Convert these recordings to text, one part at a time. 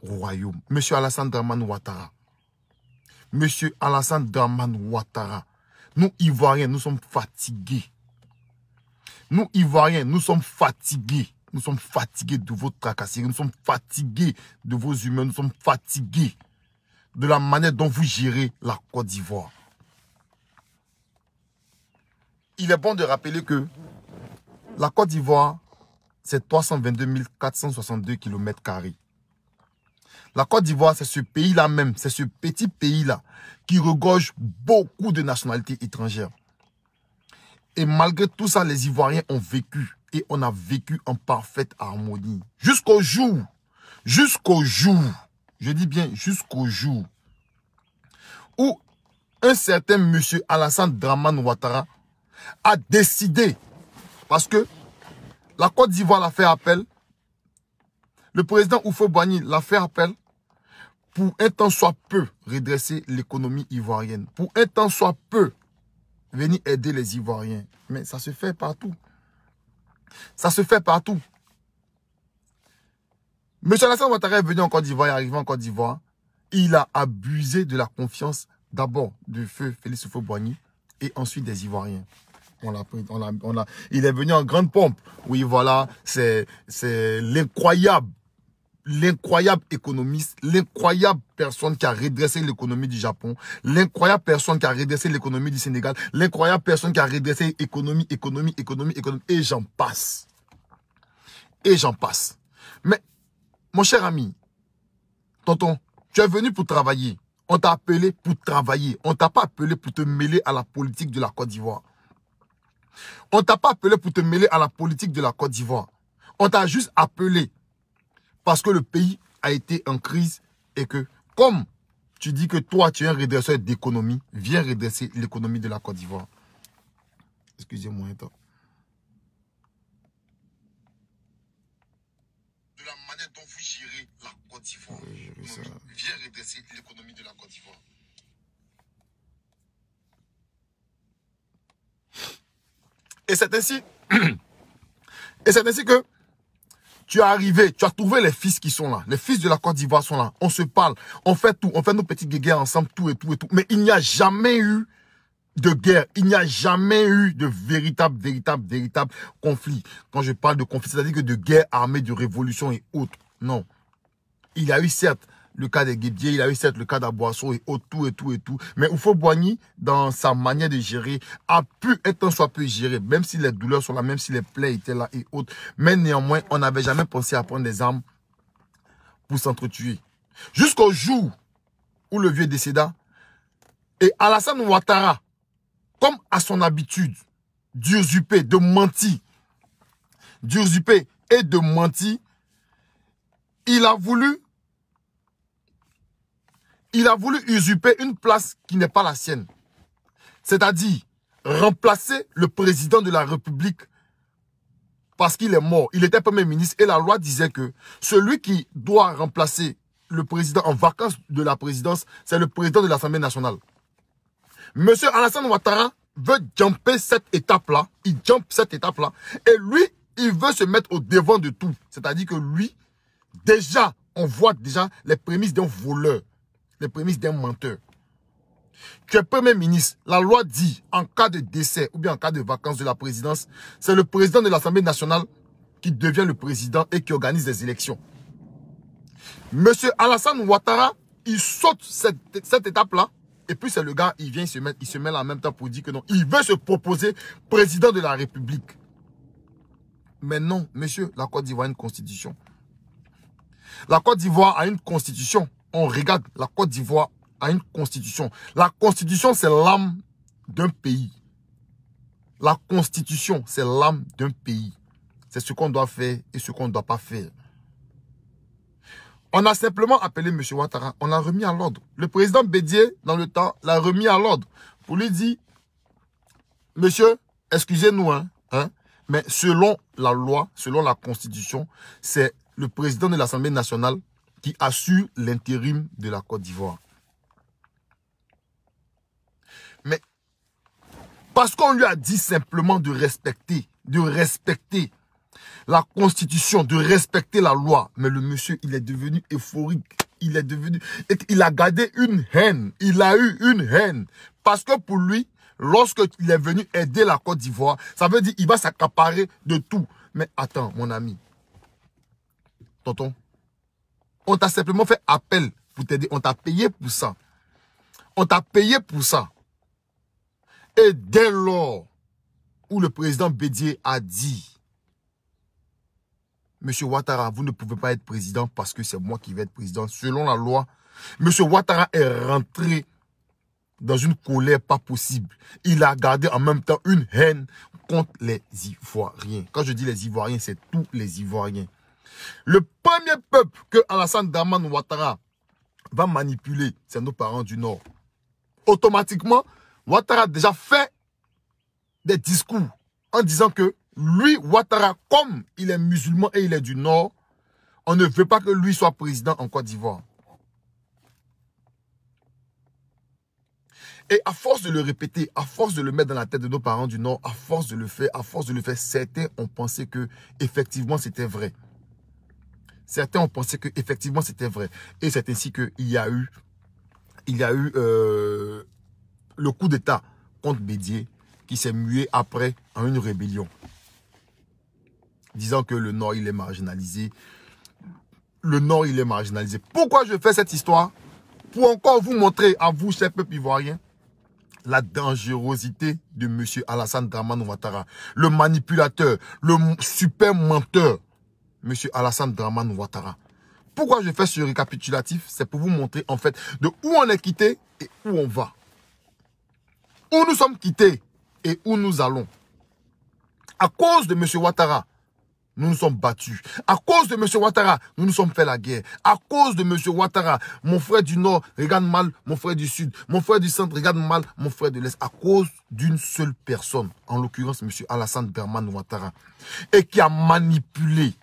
royaume. Monsieur Alassane Dramane Ouattara. Monsieur Alassane Dramane Ouattara. Nous, Ivoiriens, nous sommes fatigués. Nous, Ivoiriens, nous sommes fatigués. Nous sommes fatigués de vos tracasseries. Nous sommes fatigués de vos humains. Nous sommes fatigués de la manière dont vous gérez la Côte d'Ivoire. Il est bon de rappeler que la Côte d'Ivoire, c'est 322 462 km². La Côte d'Ivoire, c'est ce pays-là même, c'est ce petit pays-là qui regorge beaucoup de nationalités étrangères. Et malgré tout ça, les Ivoiriens ont vécu. Et on a vécu en parfaite harmonie. Jusqu'au jour, je dis bien jusqu'au jour, où un certain monsieur Alassane Dramane Ouattara a décidé, parce que la Côte d'Ivoire l'a fait appel, le président Houphouët-Boigny l'a fait appel, pour un temps soit peu redresser l'économie ivoirienne, pour un temps soit peu venir aider les Ivoiriens. Mais ça se fait partout. Ça se fait partout. Monsieur Alassane Ouattara est venu en Côte d'Ivoire, est arrivé en Côte d'Ivoire. Il a abusé de la confiance d'abord du feu Félix Houphouët-Boigny et ensuite des Ivoiriens. Il est venu en grande pompe. Oui, voilà, c'est l'incroyable économiste, l'incroyable personne qui a redressé l'économie du Japon, l'incroyable personne qui a redressé l'économie du Sénégal, l'incroyable personne qui a redressé économie, et j'en passe. Et j'en passe. Mais, mon cher ami, tonton, tu es venu pour travailler. On t'a appelé pour travailler. On t'a pas appelé pour te mêler à la politique de la Côte d'Ivoire. On t'a pas appelé pour te mêler à la politique de la Côte d'Ivoire. On t'a juste appelé parce que le pays a été en crise et que, comme tu dis que toi, tu es un redresseur d'économie, viens redresser l'économie de la Côte d'Ivoire. Excusez-moi un temps. De la manière dont vous gérez la Côte d'Ivoire, viens redresser l'économie de la Côte d'Ivoire. Et c'est ainsi que tu es arrivé, tu as trouvé les fils qui sont là. Les fils de la Côte d'Ivoire sont là. On se parle, on fait tout, on fait nos petites guéguerres ensemble, tout et tout et tout. Mais il n'y a jamais eu de guerre. Il n'y a jamais eu de véritable conflit. Quand je parle de conflit, c'est-à-dire que de guerre armée, de révolution et autres. Non. Il y a eu certes le cas des Guédiers, il y a eu certes le cas d'Aboisseau et autres, tout et tout et tout. Mais Houphouët-Boigny, dans sa manière de gérer, a pu être un soit peu géré, même si les douleurs sont là, même si les plaies étaient là et autres. Mais néanmoins, on n'avait jamais pensé à prendre des armes pour s'entretuer. Jusqu'au jour où le vieux décéda, et Alassane Ouattara, comme à son habitude, d'usurper, de mentir, d'usurper et de mentir, il a voulu usurper une place qui n'est pas la sienne. C'est-à-dire remplacer le président de la République parce qu'il est mort. Il était Premier ministre et la loi disait que celui qui doit remplacer le président en vacances de la présidence, c'est le président de l'Assemblée nationale. Monsieur Alassane Ouattara veut jumper cette étape-là. Il jump cette étape-là. Et lui, il veut se mettre au devant de tout. C'est-à-dire que lui, déjà, on voit déjà les prémices d'un voleur. Les prémices d'un menteur. Tu es Premier ministre. La loi dit, en cas de décès ou bien en cas de vacances de la présidence, c'est le président de l'Assemblée nationale qui devient le président et qui organise les élections. Monsieur Alassane Ouattara, il saute cette étape-là. Et puis c'est le gars, il vient, il se met là en même temps pour dire que non. Il veut se proposer président de la République. Mais non, monsieur, la Côte d'Ivoire a une constitution. La Côte d'Ivoire a une constitution. On regarde, la Côte d'Ivoire a une constitution. La constitution, c'est l'âme d'un pays. La constitution, c'est l'âme d'un pays. C'est ce qu'on doit faire et ce qu'on ne doit pas faire. On a simplement appelé M. Ouattara, on l'a remis à l'ordre. Le président Bédié, dans le temps, l'a remis à l'ordre pour lui dire, monsieur, excusez-nous, mais selon la loi, selon la constitution, c'est le président de l'Assemblée nationale qui assure l'intérim de la Côte d'Ivoire. Mais parce qu'on lui a dit simplement de respecter la constitution, de respecter la loi. Mais le monsieur, il est devenu euphorique. Il est devenu... Il a gardé une haine. Il a eu une haine. Parce que pour lui, lorsqu'il est venu aider la Côte d'Ivoire, ça veut dire qu'il va s'accaparer de tout. Mais attends, mon ami. Tonton, on t'a simplement fait appel pour t'aider. On t'a payé pour ça. On t'a payé pour ça. Et dès lors où le président Bédié a dit, Monsieur Ouattara, vous ne pouvez pas être président parce que c'est moi qui vais être président. Selon la loi, Monsieur Ouattara est rentré dans une colère pas possible. Il a gardé en même temps une haine contre les Ivoiriens. Quand je dis les Ivoiriens, c'est tous les Ivoiriens. Le premier peuple que Alassane Dramane Ouattara va manipuler, c'est nos parents du Nord. Automatiquement, Ouattara a déjà fait des discours en disant que lui, Ouattara, comme il est musulman et il est du Nord, on ne veut pas que lui soit président en Côte d'Ivoire. Et à force de le répéter, à force de le mettre dans la tête de nos parents du Nord, à force de le faire, certains ont pensé que effectivement c'était vrai. Certains ont pensé que effectivement c'était vrai. Et c'est ainsi qu'il y a eu, le coup d'État contre Bédié qui s'est mué après en une rébellion. Disant que le Nord, il est marginalisé. Le Nord, il est marginalisé. Pourquoi je fais cette histoire? Pour encore vous montrer à vous, chers peuples ivoiriens, la dangerosité de M. Alassane Dramane Ouattara. Le manipulateur, le super menteur, M. Alassane Dramane Ouattara. Pourquoi je fais ce récapitulatif? C'est pour vous montrer en fait de où on est quitté et où on va. Où nous sommes quittés et où nous allons. À cause de M. Ouattara, nous nous sommes battus. À cause de M. Ouattara, nous nous sommes fait la guerre. À cause de M. Ouattara, mon frère du Nord regarde mal mon frère du Sud. Mon frère du Centre regarde mal mon frère de l'Est. À cause d'une seule personne, en l'occurrence M. Alassane Dramane Ouattara. Et qui a manipulé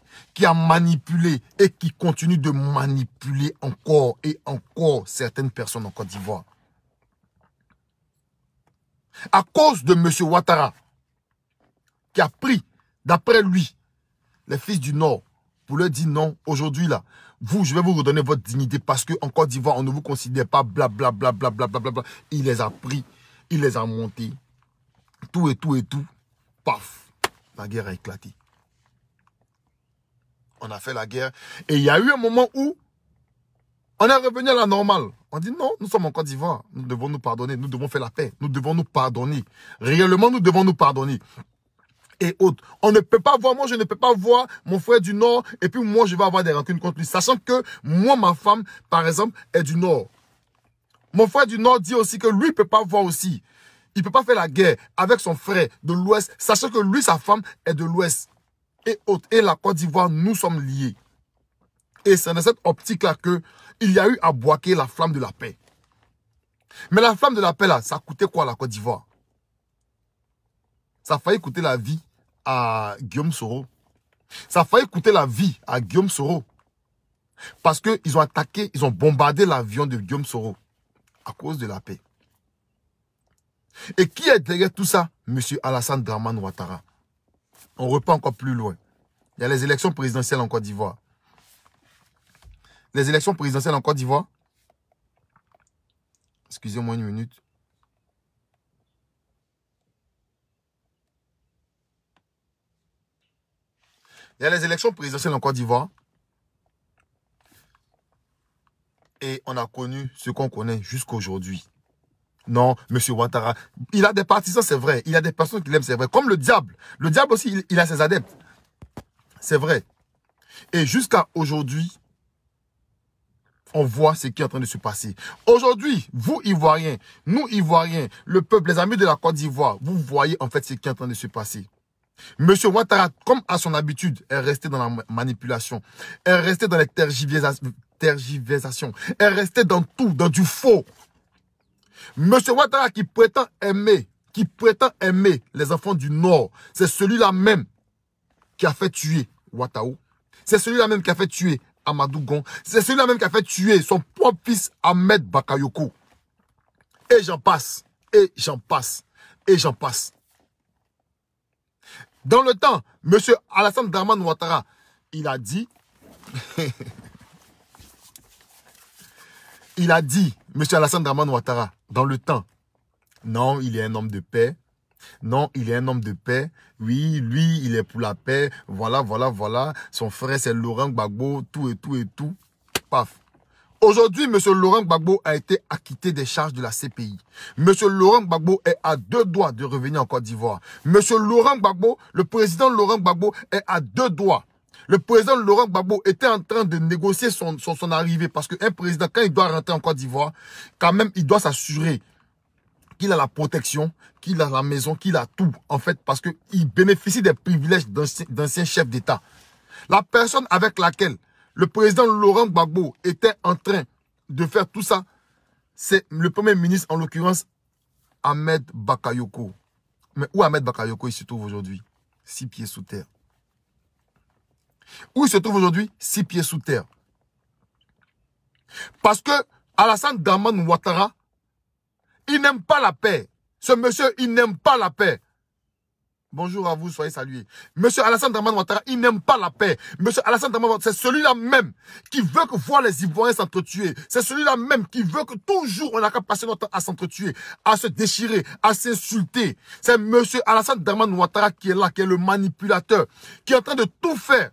et qui continue de manipuler encore et encore certaines personnes en Côte d'Ivoire. À cause de M. Ouattara, qui a pris, d'après lui, les fils du Nord, pour leur dire non, aujourd'hui là, vous, je vais vous redonner votre dignité parce qu'en Côte d'Ivoire, on ne vous considère pas blablabla, blablabla. Il les a pris, il les a montés, tout et tout, paf, la guerre a éclaté. On a fait la guerre et il y a eu un moment où on est revenu à la normale. On dit non, nous sommes en Côte d'Ivoire, nous devons nous pardonner, nous devons faire la paix, nous devons nous pardonner. Réellement, nous devons nous pardonner. Et autres. On ne peut pas voir, moi je ne peux pas voir mon frère du Nord et puis moi je vais avoir des rancunes contre lui. Sachant que moi, ma femme, par exemple, est du Nord. Mon frère du Nord dit aussi que lui ne peut pas voir aussi. Il ne peut pas faire la guerre avec son frère de l'Ouest, sachant que lui, sa femme est de l'Ouest. Et autres. Et la Côte d'Ivoire, nous sommes liés. Et c'est dans cette optique-là qu'il y a eu à boaquer la flamme de la paix. Mais la flamme de la paix, là, ça coûtait quoi la Côte d'Ivoire? Ça a failli coûter la vie à Guillaume Soro. Ça a failli coûter la vie à Guillaume Soro. Parce qu'ils ont attaqué, ils ont bombardé l'avion de Guillaume Soro à cause de la paix. Et qui est derrière tout ça? Monsieur Alassane Dramane Ouattara. On repart encore plus loin. Il y a les élections présidentielles en Côte d'Ivoire. Les élections présidentielles en Côte d'Ivoire. Excusez-moi une minute. Il y a les élections présidentielles en Côte d'Ivoire. Et on a connu ce qu'on connaît jusqu'à aujourd'hui. Non, M. Ouattara, il a des partisans, c'est vrai. Il y a des personnes qui l'aiment, c'est vrai. Comme le diable. Le diable aussi, il a ses adeptes. C'est vrai. Et jusqu'à aujourd'hui, on voit ce qui est en train de se passer. Aujourd'hui, vous, Ivoiriens, nous, Ivoiriens, le peuple, les amis de la Côte d'Ivoire, vous voyez en fait ce qui est en train de se passer. Monsieur Ouattara, comme à son habitude, est resté dans la manipulation, est resté dans les tergiversations, est resté dans tout, dans du faux. Monsieur Ouattara qui prétend aimer les enfants du Nord, c'est celui-là même qui a fait tuer Ouattao. C'est celui-là même qui a fait tuer Amadou Gon. C'est celui-là même qui a fait tuer son propre fils Ahmed Bakayoko. Et j'en passe, et j'en passe, et j'en passe. Dans le temps, M. Alassane Dramane Ouattara, il a dit, M. Alassane Dramane Ouattara, dans le temps, non, il est un homme de paix. Non, il est un homme de paix. Oui, lui, il est pour la paix. Voilà, voilà, voilà. Son frère, c'est Laurent Gbagbo, tout et tout et tout. Paf. Aujourd'hui, M. Laurent Gbagbo a été acquitté des charges de la CPI. M. Laurent Gbagbo est à 2 doigts de revenir en Côte d'Ivoire. M. Laurent Gbagbo, le président Laurent Gbagbo est à 2 doigts. Le président Laurent Gbagbo était en train de négocier son arrivée parce qu'un président, quand il doit rentrer en Côte d'Ivoire, quand même, il doit s'assurer qu'il a la protection, qu'il a la maison, qu'il a tout, en fait, parce qu'il bénéficie des privilèges d'anciens chefs d'État. La personne avec laquelle le président Laurent Gbagbo était en train de faire tout ça, c'est le premier ministre, en l'occurrence, Ahmed Bakayoko. Mais où Ahmed Bakayoko il se trouve aujourd'hui? 6 pieds sous terre. Où il se trouve aujourd'hui? 6 pieds sous terre. Parce que Alassane Dramane Ouattara, il n'aime pas la paix. Ce monsieur, il n'aime pas la paix. Bonjour à vous, soyez salués. Monsieur Alassane Dramane Ouattara, il n'aime pas la paix. Monsieur Alassane Dramane Ouattara, c'est celui-là même qui veut que voir les Ivoiriens s'entretuer. C'est celui-là même qui veut que toujours on a qu'à passer notre temps à s'entretuer, à se déchirer, à s'insulter. C'est monsieur Alassane Dramane Ouattara qui est là, qui est le manipulateur, qui est en train de tout faire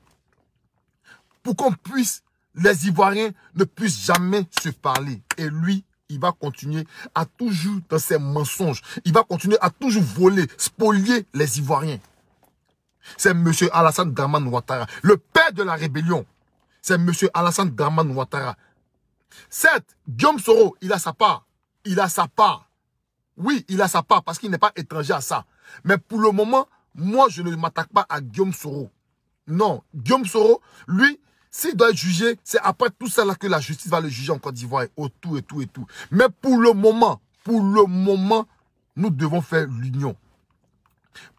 pour qu'on puisse, les Ivoiriens ne puissent jamais se parler. Et lui, il va continuer à toujours dans ses mensonges. Il va continuer à toujours voler, spolier les Ivoiriens. C'est M. Alassane Dramane Ouattara, le père de la rébellion. C'est M. Alassane Dramane Ouattara. Certes, Guillaume Soro, il a sa part. Il a sa part. Oui, il a sa part parce qu'il n'est pas étranger à ça. Mais pour le moment, moi, je ne m'attaque pas à Guillaume Soro. Non, Guillaume Soro, lui, s'il doit être jugé, c'est après tout ça là que la justice va le juger en Côte d'Ivoire. Et tout et tout et tout. Mais pour le moment, nous devons faire l'union.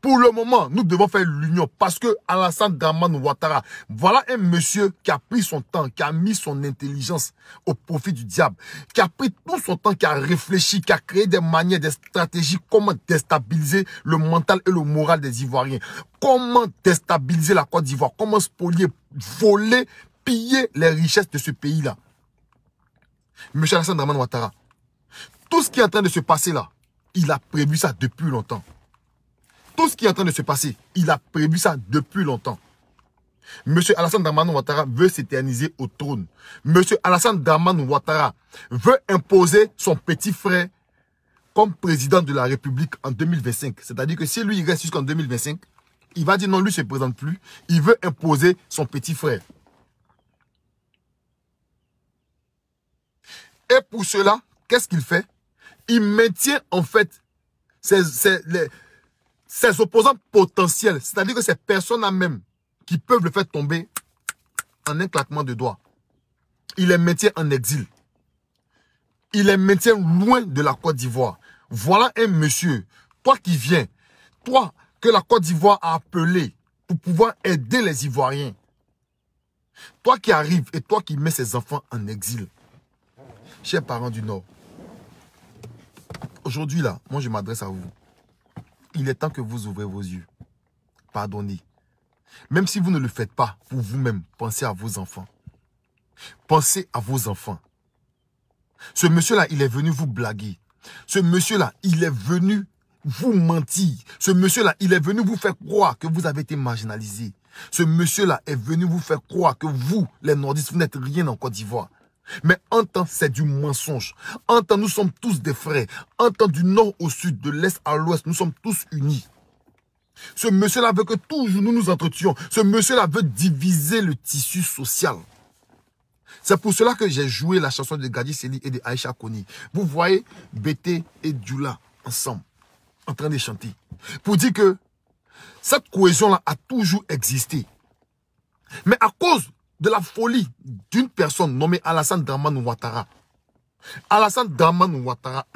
Pour le moment, nous devons faire l'union parce que Alassane Dramane Ouattara, voilà un monsieur qui a pris son temps, qui a mis son intelligence au profit du diable, qui a pris tout son temps, qui a réfléchi, qui a créé des manières, des stratégies, comment déstabiliser le mental et le moral des Ivoiriens, comment déstabiliser la Côte d'Ivoire, comment spolier, voler, piller les richesses de ce pays-là. Monsieur Alassane Dramane Ouattara, tout ce qui est en train de se passer là, il a prévu ça depuis longtemps. Tout ce qui est en train de se passer, il a prévu ça depuis longtemps. Monsieur Alassane Dramane Ouattara veut s'éterniser au trône. Monsieur Alassane Dramane Ouattara veut imposer son petit frère comme président de la République en 2025. C'est-à-dire que si lui il reste jusqu'en 2025, il va dire non, lui ne se présente plus. Il veut imposer son petit frère. Et pour cela, qu'est-ce qu'il fait? Il maintient en fait ses opposants potentiels, c'est-à-dire que ces personnes-là même qui peuvent le faire tomber en un claquement de doigts. Il les maintient en exil. Il les maintient loin de la Côte d'Ivoire. Voilà un monsieur, toi qui viens, toi que la Côte d'Ivoire a appelé pour pouvoir aider les Ivoiriens. Toi qui arrives et toi qui mets ses enfants en exil. Chers parents du Nord, aujourd'hui là, moi je m'adresse à vous. Il est temps que vous ouvrez vos yeux. Pardonnez. Même si vous ne le faites pas pour vous-même, pensez à vos enfants. Pensez à vos enfants. Ce monsieur-là, il est venu vous blaguer. Ce monsieur-là, il est venu vous mentir. Ce monsieur-là, il est venu vous faire croire que vous avez été marginalisé. Ce monsieur-là est venu vous faire croire que vous, les nordistes, vous n'êtes rien en Côte d'Ivoire. Mais en temps, c'est du mensonge. En temps, nous sommes tous des frères. En temps, du nord au sud, de l'est à l'ouest, nous sommes tous unis. Ce monsieur-là veut que toujours nous nous entretuions. Ce monsieur-là veut diviser le tissu social. C'est pour cela que j'ai joué la chanson de Gadi Seli et de Aïcha Koni. Vous voyez Bété et Djoula ensemble, en train de chanter. Pour dire que cette cohésion-là a toujours existé. Mais à cause de la folie d'une personne nommée Alassane Dramane Ouattara. Alassane Dramane Ouattara,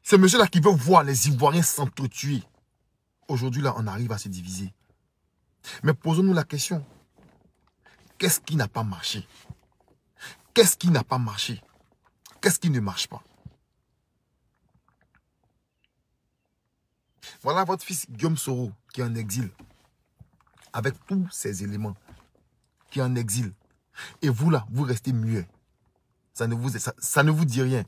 ce monsieur-là qui veut voir les Ivoiriens s'entretuer. Aujourd'hui, là, on arrive à se diviser. Mais posons-nous la question. Qu'est-ce qui n'a pas marché? Qu'est-ce qui n'a pas marché? Qu'est-ce qui ne marche pas? Voilà votre fils Guillaume Soro qui est en exil. Avec tous ces éléments. Qui est en exil. Et vous là, vous restez muet. Ça ne vous dit rien.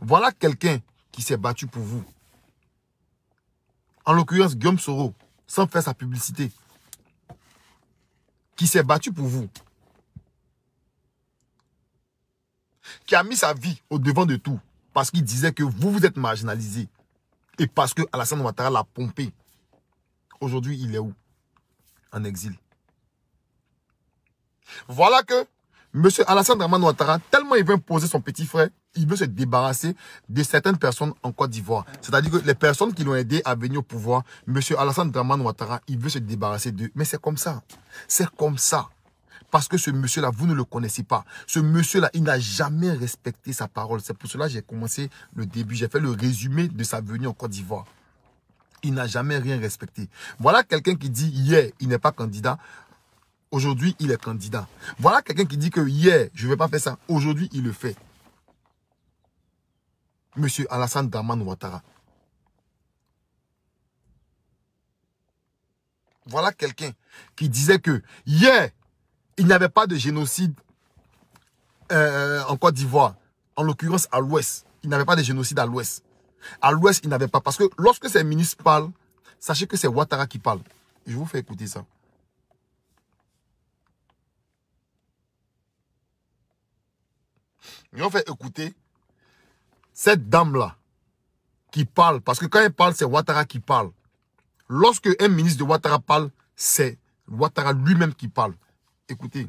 Voilà quelqu'un qui s'est battu pour vous. En l'occurrence, Guillaume Soro, sans faire sa publicité. Qui s'est battu pour vous. Qui a mis sa vie au devant de tout. Parce qu'il disait que vous êtes marginalisé. Et parce que Alassane Ouattara l'a pompé. Aujourd'hui, il est où? En exil. Voilà que M. Alassane Draman Ouattara, tellement il veut imposer son petit frère, il veut se débarrasser de certaines personnes en Côte d'Ivoire. C'est-à-dire que les personnes qui l'ont aidé à venir au pouvoir, M. Alassane Draman Ouattara, il veut se débarrasser d'eux. Mais c'est comme ça. C'est comme ça. Parce que ce monsieur-là, vous ne le connaissez pas. Ce monsieur-là, il n'a jamais respecté sa parole. C'est pour cela que j'ai commencé le début. J'ai fait le résumé de sa venue en Côte d'Ivoire. Il n'a jamais rien respecté. Voilà quelqu'un qui dit hier, il n'est pas candidat. Aujourd'hui, il est candidat. Voilà quelqu'un qui dit que hier, je ne vais pas faire ça. Aujourd'hui, il le fait. Monsieur Alassane Draman Ouattara. Voilà quelqu'un qui disait que hier, il n'y avait pas de génocide en Côte d'Ivoire. En l'occurrence, à l'ouest. Il n'y avait pas de génocide à l'ouest. À l'ouest, il n'avait pas. Parce que lorsque ces ministres parlent, sachez que c'est Ouattara qui parle. Je vous fais écouter ça. Ils ont fait écouter cette dame-là qui parle. Parce que quand elle parle, c'est Ouattara qui parle. Lorsque un ministre de Ouattara parle, c'est Ouattara lui-même qui parle. Écoutez.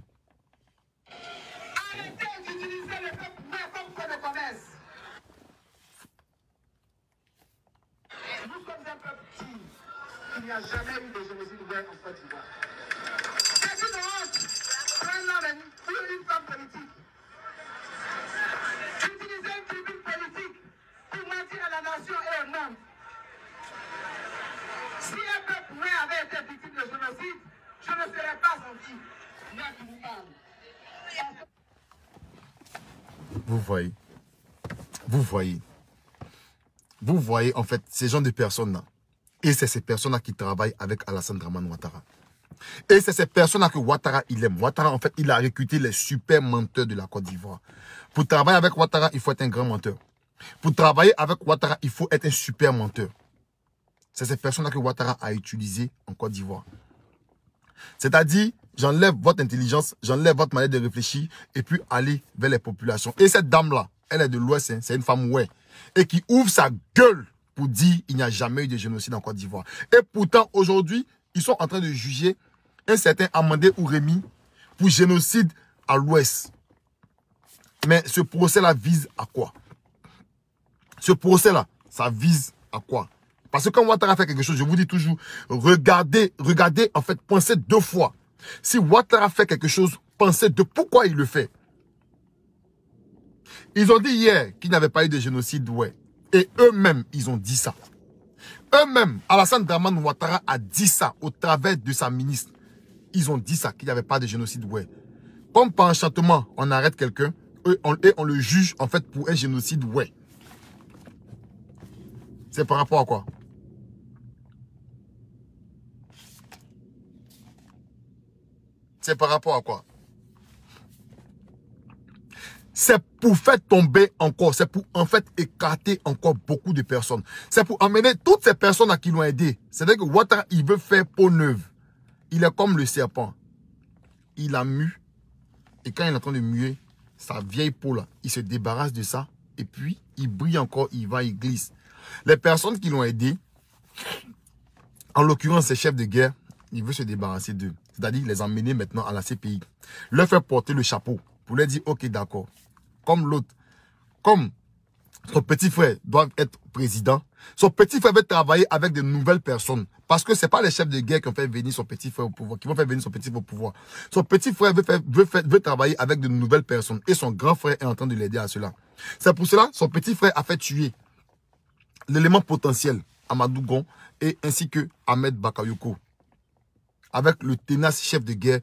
Arrêtez d'utiliser le peuple comme fait de commerce. Nous sommes un peuple digne. Il n'y a jamais eu de génocide ouvert en Côte d'Ivoire. C'est une honte pour un homme ou une femme politique d'utiliser une tribune politique pour mentir à la nation et au monde. Si un peuple muet avait été victime de génocide, je ne serais pas sorti. Moi qui vous parle. Vous voyez. Vous voyez. Vous voyez, en fait, ces gens de personnes-là. Et c'est ces personnes-là qui travaillent avec Alassane Draman Ouattara. Et c'est ces personnes-là que Ouattara, il aime. Ouattara, en fait, il a recruté les super menteurs de la Côte d'Ivoire. Pour travailler avec Ouattara, il faut être un grand menteur. Pour travailler avec Ouattara, il faut être un super menteur. C'est ces personnes-là que Ouattara a utilisées en Côte d'Ivoire. C'est-à-dire, j'enlève votre intelligence, j'enlève votre manière de réfléchir et puis aller vers les populations. Et cette dame-là, elle est de l'Ouest, hein, c'est une femme ouais, et qui ouvre sa gueule pour dire qu'il n'y a jamais eu de génocide en Côte d'Ivoire. Et pourtant, aujourd'hui, ils sont en train de juger un certain Amandé Ouremi pour génocide à l'Ouest. Mais ce procès-là vise à quoi? Ce procès-là, ça vise à quoi? Parce que quand Ouattara fait quelque chose, je vous dis toujours, regardez, en fait, pensez deux fois. Si Ouattara fait quelque chose, pensez de pourquoi il le fait. Ils ont dit hier qu'il n'y avait pas eu de génocide, ouais. Et eux-mêmes, ils ont dit ça. Eux-mêmes, Alassane Draman Ouattara a dit ça au travers de sa ministre. Ils ont dit ça, qu'il n'y avait pas de génocide, ouais. Comme par enchantement, on arrête quelqu'un et on le juge, en fait, pour un génocide, ouais. C'est par rapport à quoi? C'est par rapport à quoi? C'est pour faire tomber encore, c'est pour en fait écarter encore beaucoup de personnes. C'est pour emmener toutes ces personnes à qui l'ont aidé. C'est-à-dire que Ouattara, il veut faire peau neuve. Il est comme le serpent. Il a mu. Et quand il est en train de muer, sa vieille peau là, il se débarrasse de ça. Et puis, il brille encore, il va, il glisse. Les personnes qui l'ont aidé, en l'occurrence ces chefs de guerre, il veut se débarrasser d'eux. C'est-à-dire les emmener maintenant à la CPI. Leur faire porter le chapeau. Pour leur dire, ok, d'accord. Comme l'autre, comme son petit frère doit être président, son petit frère veut travailler avec de nouvelles personnes. Parce que ce n'est pas les chefs de guerre qui ont fait venir son petit frère au pouvoir, qui vont faire venir son petit frère au pouvoir. Son petit frère veut travailler avec de nouvelles personnes. Et son grand frère est en train de l'aider à cela. C'est pour cela son petit frère a fait tuer l'élément potentiel, Amadou Gon, et ainsi que Ahmed Bakayoko. Avec le tenace chef de guerre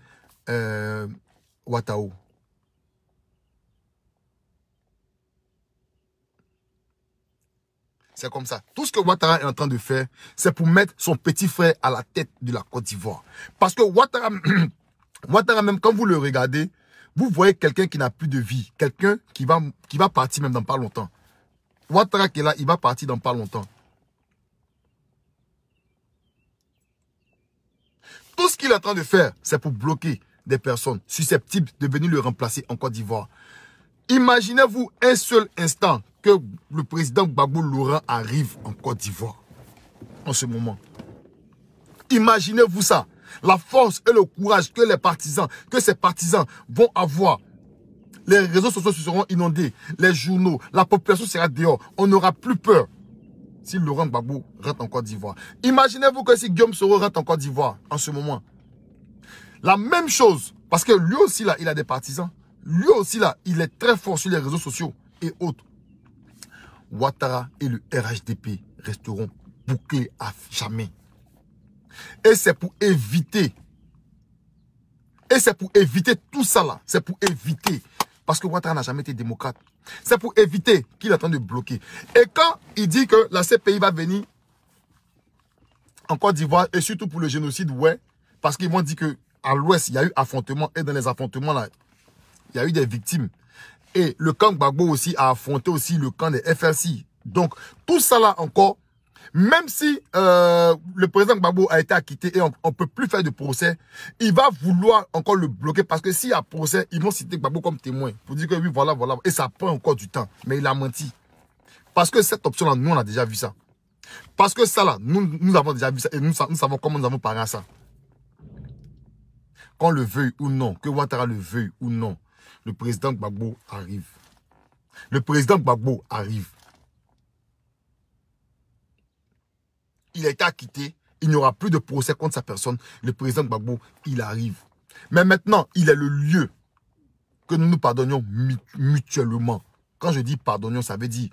Ouattao. C'est comme ça. Tout ce que Ouattara est en train de faire, c'est pour mettre son petit frère à la tête de la Côte d'Ivoire. Parce que Ouattara, Ouattara, même quand vous le regardez, vous voyez quelqu'un qui n'a plus de vie. Quelqu'un qui va partir même dans pas longtemps. Ouattara qui est là, il va partir dans pas longtemps. Tout ce qu'il est en train de faire, c'est pour bloquer des personnes susceptibles de venir le remplacer en Côte d'Ivoire. Imaginez-vous un seul instant que le président Gbagbo Laurent arrive en Côte d'Ivoire en ce moment. Imaginez-vous ça. La force et le courage que les partisans, que ces partisans vont avoir. Les réseaux sociaux seront inondés. Les journaux, la population sera dehors. On n'aura plus peur si Laurent Gbagbo rentre en Côte d'Ivoire. Imaginez-vous que si Guillaume Soro rentre en Côte d'Ivoire en ce moment. La même chose. Parce que lui aussi là, il a des partisans. Lui aussi là, il est très fort sur les réseaux sociaux et autres. Ouattara et le RHDP resteront bouclés à jamais. Et c'est pour éviter. Et c'est pour éviter tout ça là. C'est pour éviter. Parce que Ouattara n'a jamais été démocrate. C'est pour éviter qu'il est en train de bloquer. Et quand il dit que la CPI va venir en Côte d'Ivoire, et surtout pour le génocide, ouais. Parce qu'ils vont dire qu'à l'ouest, il y a eu affrontement. Et dans les affrontements là, il y a eu des victimes. Et le camp Gbagbo aussi a affronté aussi le camp des FRC. Donc, tout ça là encore, même si le président Gbagbo a été acquitté et on ne peut plus faire de procès, il va vouloir encore le bloquer parce que s'il y a procès, ils vont citer Gbagbo comme témoin. Pour dire que oui, voilà, voilà. Et ça prend encore du temps. Mais il a menti. Parce que cette option-là, nous, on a déjà vu ça. Parce que ça là, nous avons déjà vu ça et nous savons comment nous avons parlé à ça. Qu'on le veuille ou non, que Ouattara le veuille ou non, le président Gbagbo arrive. Le président Gbagbo arrive. Il a été acquitté. Il n'y aura plus de procès contre sa personne. Le président Gbagbo, il arrive. Mais maintenant, il est le lieu que nous nous pardonnions mutuellement. Quand je dis pardonnions, ça veut dire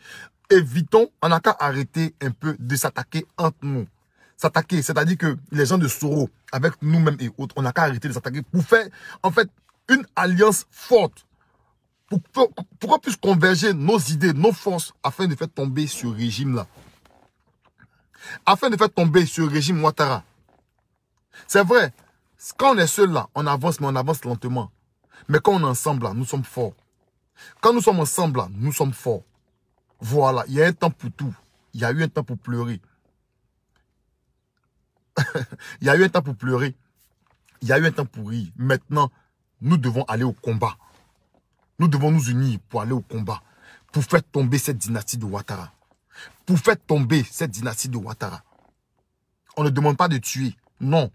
évitons, on n'a qu'à arrêter un peu de s'attaquer entre nous. S'attaquer, c'est-à-dire que les gens de Soro, avec nous-mêmes et autres, on n'a qu'à arrêter de s'attaquer pour faire, en fait, une alliance forte. Pour qu'on puisse converger nos idées, nos forces, afin de faire tomber ce régime-là. Afin de faire tomber ce régime Ouattara. C'est vrai, quand on est seul là, on avance, mais on avance lentement. Mais quand on est ensemble là, nous sommes forts. Quand nous sommes ensemble là, nous sommes forts. Voilà, il y a un temps pour tout. Il y a eu un temps pour pleurer. Il y a eu un temps pour pleurer. Il y a eu un temps pour rire. Maintenant, nous devons aller au combat. Nous devons nous unir pour aller au combat. Pour faire tomber cette dynastie de Ouattara. Pour faire tomber cette dynastie de Ouattara. On ne demande pas de tuer. Non.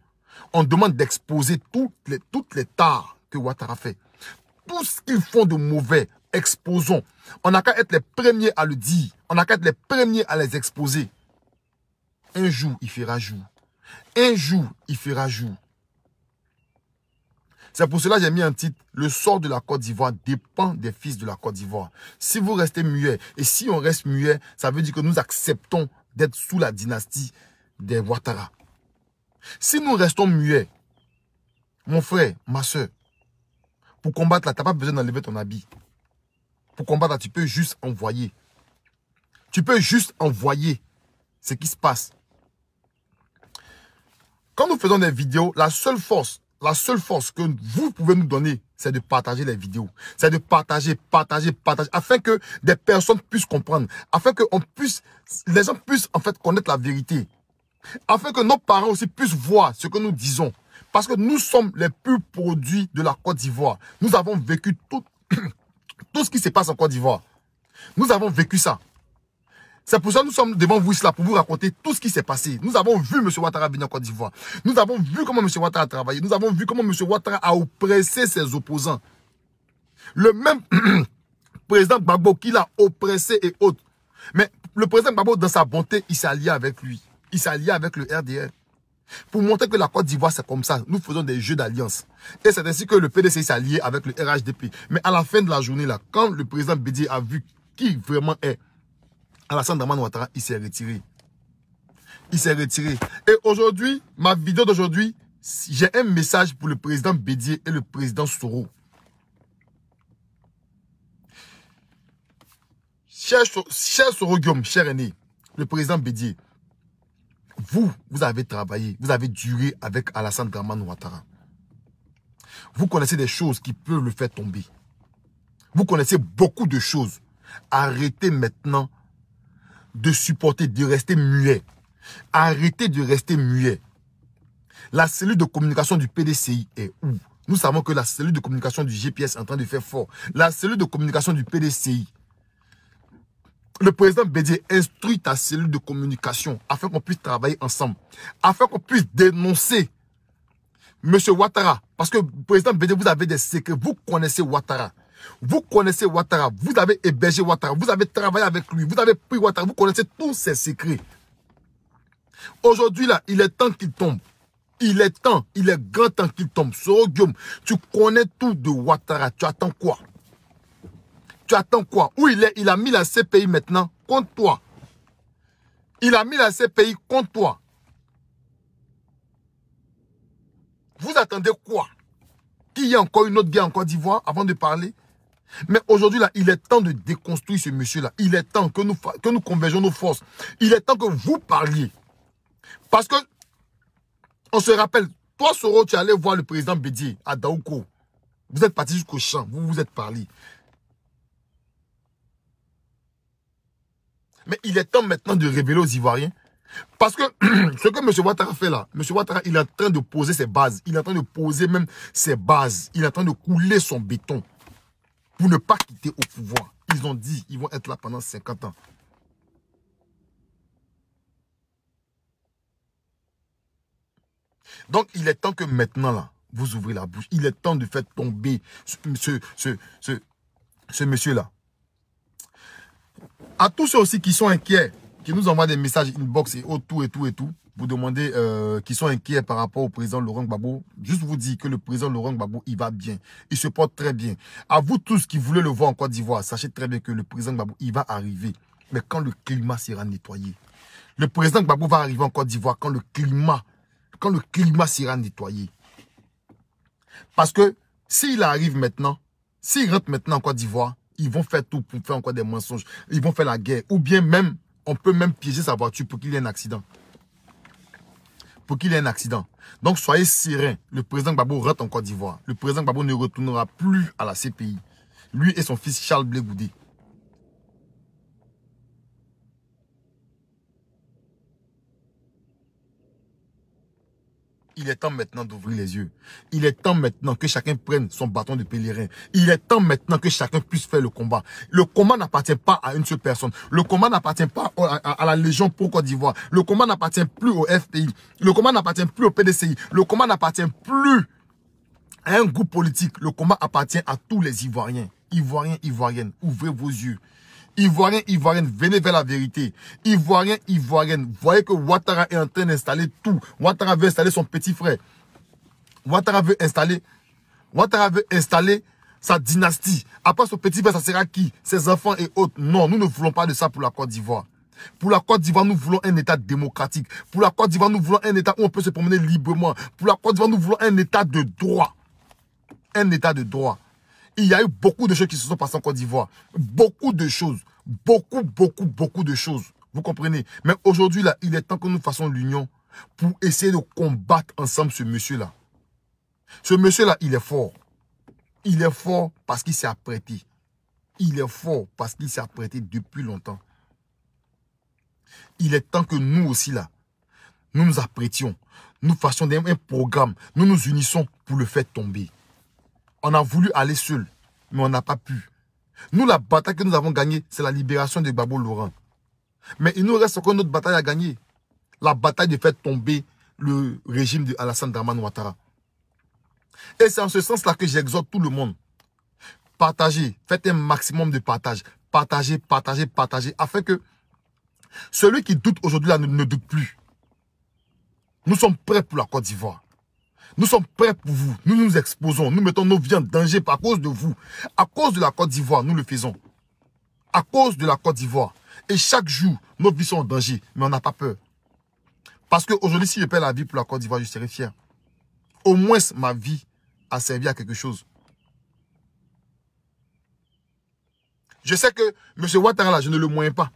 On demande d'exposer toutes les tares que Ouattara fait. Tout ce qu'ils font de mauvais, exposons. On n'a qu'à être les premiers à le dire. On n'a qu'à être les premiers à les exposer. Un jour, il fera jour. Un jour, il fera jour. C'est pour cela que j'ai mis un titre. Le sort de la Côte d'Ivoire dépend des fils de la Côte d'Ivoire. Si vous restez muet, et si on reste muet, ça veut dire que nous acceptons d'être sous la dynastie des Ouattara. Si nous restons muets, mon frère, ma soeur, pour combattre là, tu n'as pas besoin d'enlever ton habit. Pour combattre là, tu peux juste envoyer. Tu peux juste envoyer ce qui se passe. Quand nous faisons des vidéos, la seule force que vous pouvez nous donner, c'est de partager les vidéos. C'est de partager, afin que des personnes puissent comprendre, afin que les gens puissent en fait connaître la vérité, afin que nos parents aussi puissent voir ce que nous disons. Parce que nous sommes les purs produits de la Côte d'Ivoire. Nous avons vécu tout ce qui se passe en Côte d'Ivoire. Nous avons vécu ça. C'est pour ça que nous sommes devant vous là pour vous raconter tout ce qui s'est passé. Nous avons vu M. Ouattara venir en Côte d'Ivoire. Nous avons vu comment M. Ouattara a travaillé. Nous avons vu comment M. Ouattara a oppressé ses opposants. Le même président Gbagbo qui l'a oppressé et autres. Mais le président Gbagbo, dans sa bonté, il s'est allié avec lui. Il s'est allié avec le RDR. Pour montrer que la Côte d'Ivoire, c'est comme ça. Nous faisons des jeux d'alliance. Et c'est ainsi que le PDC s'est allié avec le RHDP. Mais à la fin de la journée, là, quand le président Bédié a vu qui vraiment est Alassane Dramane Ouattara, il s'est retiré. Il s'est retiré. Et aujourd'hui, ma vidéo d'aujourd'hui, j'ai un message pour le président Bédié et le président Soro. Cher Soro Guillaume, cher aîné, le président Bédié, vous avez travaillé, vous avez duré avec Alassane Dramane Ouattara. Vous connaissez des choses qui peuvent le faire tomber. Vous connaissez beaucoup de choses. Arrêtez maintenant de supporter, de rester muet. Arrêtez de rester muet. La cellule de communication du PDCI est où? Nous savons que la cellule de communication du GPS est en train de faire fort. La cellule de communication du PDCI. Le président Bédié instruit ta cellule de communication afin qu'on puisse travailler ensemble. Afin qu'on puisse dénoncer M. Ouattara. Parce que, président Bédié, vous avez des secrets. Vous connaissez Ouattara. Vous connaissez Ouattara. Vous avez hébergé Ouattara. Vous avez travaillé avec lui. Vous avez pris Ouattara. Vous connaissez tous ses secrets. Aujourd'hui, là, il est temps qu'il tombe. Il est grand temps qu'il tombe. Soro Guillaume, tu connais tout de Ouattara. Tu attends quoi? Tu attends quoi? Où il est? Il a mis la CPI maintenant contre toi. Il a mis la CPI contre toi. Vous attendez quoi? Qu'il y ait encore une autre guerre en Côte d'Ivoire avant de parler? Mais aujourd'hui, là, il est temps de déconstruire ce monsieur-là. Il est temps que nous convergeons nos forces. Il est temps que vous parliez. Parce que, on se rappelle, toi, Soro, tu es allé voir le président Bédié à Daouko. Vous êtes parti jusqu'au champ. Vous vous êtes parlé. Mais il est temps maintenant de révéler aux Ivoiriens. Parce que ce que M. Ouattara fait là, M. Ouattara, il est en train de poser ses bases. Il est en train de poser même ses bases. Il est en train de couler son béton pour ne pas quitter au pouvoir. Ils ont dit qu'ils vont être là pendant 50 ans. Donc, il est temps que maintenant, là, vous ouvrez la bouche. Il est temps de faire tomber ce monsieur-là. À tous ceux aussi qui sont inquiets, qui nous envoient des messages inbox et tout, vous demandez qui sont inquiets par rapport au président Laurent Gbagbo, juste vous dire que le président Laurent Gbagbo, il va bien. Il se porte très bien. À vous tous qui voulez le voir en Côte d'Ivoire, sachez très bien que le président Gbagbo, il va arriver. Mais quand le climat sera nettoyé. Le président Gbagbo va arriver en Côte d'Ivoire quand le climat sera nettoyé. Parce que s'il arrive maintenant, s'il rentre maintenant en Côte d'Ivoire, ils vont faire tout pour faire encore des mensonges. Ils vont faire la guerre. Ou bien même, on peut même piéger sa voiture pour qu'il y ait un accident. Pour qu'il y ait un accident. Donc soyez sereins. Le président Gbagbo rentre en Côte d'Ivoire. Le président Gbagbo ne retournera plus à la CPI. Lui et son fils Charles Blé Goudé. Il est temps maintenant d'ouvrir les yeux. Il est temps maintenant que chacun prenne son bâton de pèlerin. Il est temps maintenant que chacun puisse faire le combat. Le combat n'appartient pas à une seule personne. Le combat n'appartient pas à la Légion pour Côte d'Ivoire. Le combat n'appartient plus au FPI. Le combat n'appartient plus au PDCI. Le combat n'appartient plus à un groupe politique. Le combat appartient à tous les Ivoiriens. Ivoiriens, Ivoiriennes, ouvrez vos yeux. Ivoiriens, Ivoiriennes, venez vers la vérité. Ivoiriens, Ivoiriennes, voyez que Ouattara est en train d'installer tout. Ouattara veut installer son petit frère. Ouattara veut installer sa dynastie. Après son petit frère, ça sera qui? Ses enfants et autres. Non, nous ne voulons pas de ça pour la Côte d'Ivoire. Pour la Côte d'Ivoire, nous voulons un État démocratique. Pour la Côte d'Ivoire, nous voulons un État où on peut se promener librement. Pour la Côte d'Ivoire, nous voulons un État de droit. Un État de droit. Il y a eu beaucoup de choses qui se sont passées en Côte d'Ivoire. Beaucoup de choses. Beaucoup de choses. Vous comprenez? Mais aujourd'hui, là, il est temps que nous fassions l'union pour essayer de combattre ensemble ce monsieur-là. Ce monsieur-là, il est fort. Il est fort parce qu'il s'est apprêté. Il est fort parce qu'il s'est apprêté depuis longtemps. Il est temps que nous aussi, là, nous nous apprêtions. Nous fassions un programme. Nous nous unissons pour le faire tomber. On a voulu aller seul, mais on n'a pas pu. Nous, la bataille que nous avons gagnée, c'est la libération de Gbagbo Laurent. Mais il nous reste encore une autre bataille à gagner. La bataille de faire tomber le régime de Alassane Dramane Ouattara. Et c'est en ce sens-là que j'exhorte tout le monde. Partagez, faites un maximum de partage. Partagez, afin que celui qui doute aujourd'hui là ne doute plus. Nous sommes prêts pour la Côte d'Ivoire. Nous sommes prêts pour vous. Nous nous exposons. Nous mettons nos vies en danger à cause de vous. À cause de la Côte d'Ivoire, nous le faisons. À cause de la Côte d'Ivoire. Et chaque jour, nos vies sont en danger. Mais on n'a pas peur. Parce qu'aujourd'hui, si je perds la vie pour la Côte d'Ivoire, je serai fier. Au moins, ma vie a servi à quelque chose. Je sais que M. Ouattara, là, je ne le moyen pas.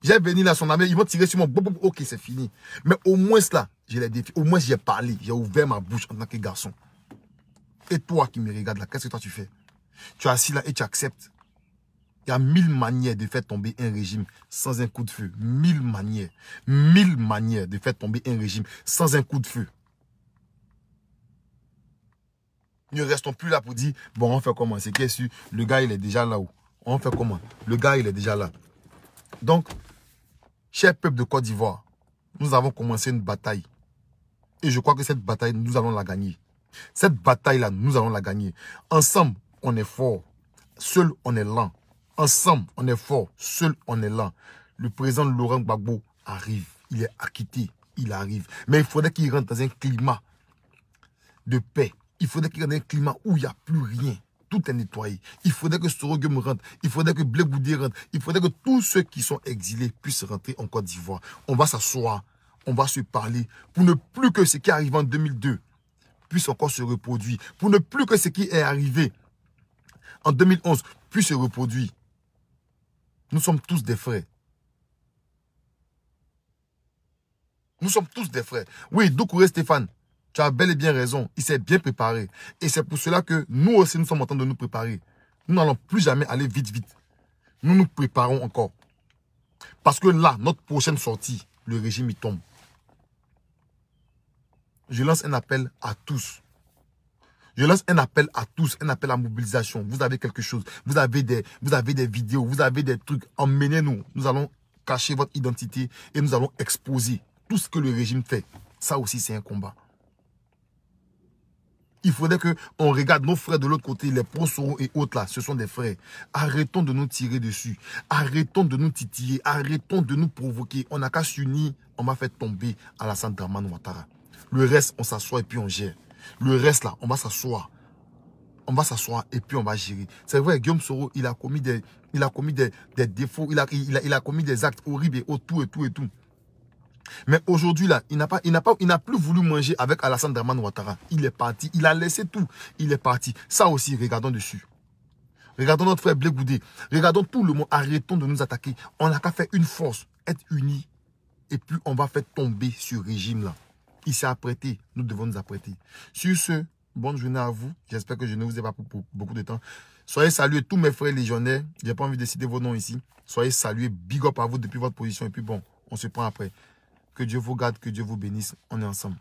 J'ai venu là, son ami, ils vont tirer sur moi. Ok, c'est fini. Mais au moins là, je les défie. Au moins j'ai parlé, j'ai ouvert ma bouche en tant que garçon. Et toi qui me regardes là, qu'est-ce que toi tu fais? Tu es assis là et tu acceptes. Il y a 1000 manières de faire tomber un régime sans un coup de feu. 1000 manières. 1000 manières de faire tomber un régime sans un coup de feu. Ne restons plus là pour dire, bon, on fait comment? C'est qu'est-ce que le gars, il est déjà là-haut. On fait comment? Le gars, il est déjà là. Donc, cher peuple de Côte d'Ivoire, nous avons commencé une bataille. Et je crois que cette bataille, nous allons la gagner. Cette bataille-là, nous allons la gagner. Ensemble, on est fort. Seul, on est lent. Ensemble, on est fort. Seul, on est lent. Le président Laurent Gbagbo arrive. Il est acquitté. Il arrive. Mais il faudrait qu'il rentre dans un climat de paix. Il faudrait qu'il rentre dans un climat où il n'y a plus rien. Tout est nettoyé. Il faudrait que Sorogum rentre. Il faudrait que Blé Goudé rentre. Il faudrait que tous ceux qui sont exilés puissent rentrer en Côte d'Ivoire. On va s'asseoir. On va se parler pour ne plus que ce qui est arrivé en 2002 puisse encore se reproduire. Pour ne plus que ce qui est arrivé en 2011 puisse se reproduire. Nous sommes tous des frères. Nous sommes tous des frères. Oui, Doucouré Stéphane, tu as bel et bien raison. Il s'est bien préparé. Et c'est pour cela que nous aussi, nous sommes en train de nous préparer. Nous n'allons plus jamais aller vite, vite. Nous nous préparons encore. Parce que là, notre prochaine sortie, le régime, il tombe. Je lance un appel à tous. Je lance un appel à tous, un appel à mobilisation. Vous avez quelque chose, vous avez des vidéos, vous avez des trucs, emmenez-nous. Nous allons cacher votre identité et nous allons exposer tout ce que le régime fait. Ça aussi, c'est un combat. Il faudrait qu'on regarde nos frères de l'autre côté, les Pro-Soro et autres là, ce sont des frères. Arrêtons de nous tirer dessus. Arrêtons de nous titiller. Arrêtons de nous provoquer. On n'a qu'à s'unir, on va faire tomber Alassane Dramane Ouattara. Le reste, on s'assoit et puis on gère. Le reste là, on va s'asseoir. On va s'asseoir et puis on va gérer. C'est vrai, Guillaume Soro, il a commis des défauts, il a commis des actes horribles et tout. Mais aujourd'hui là, il n'a plus voulu manger avec Alassane Dramane Ouattara. Il est parti, il a laissé tout. Il est parti. Ça aussi, regardons dessus. Regardons notre frère Blé Goudé. Regardons tout le monde. Arrêtons de nous attaquer. On n'a qu'à faire une force, être unis. Et puis on va faire tomber ce régime là. Il s'est apprêté, nous devons nous apprêter. Sur ce, bonne journée à vous. J'espère que je ne vous ai pas pris pour beaucoup de temps. Soyez salués tous mes frères légionnaires. Je n'ai pas envie de citer vos noms ici. Soyez salués, big up à vous depuis votre position. Et puis bon, on se prend après. Que Dieu vous garde, que Dieu vous bénisse. On est ensemble.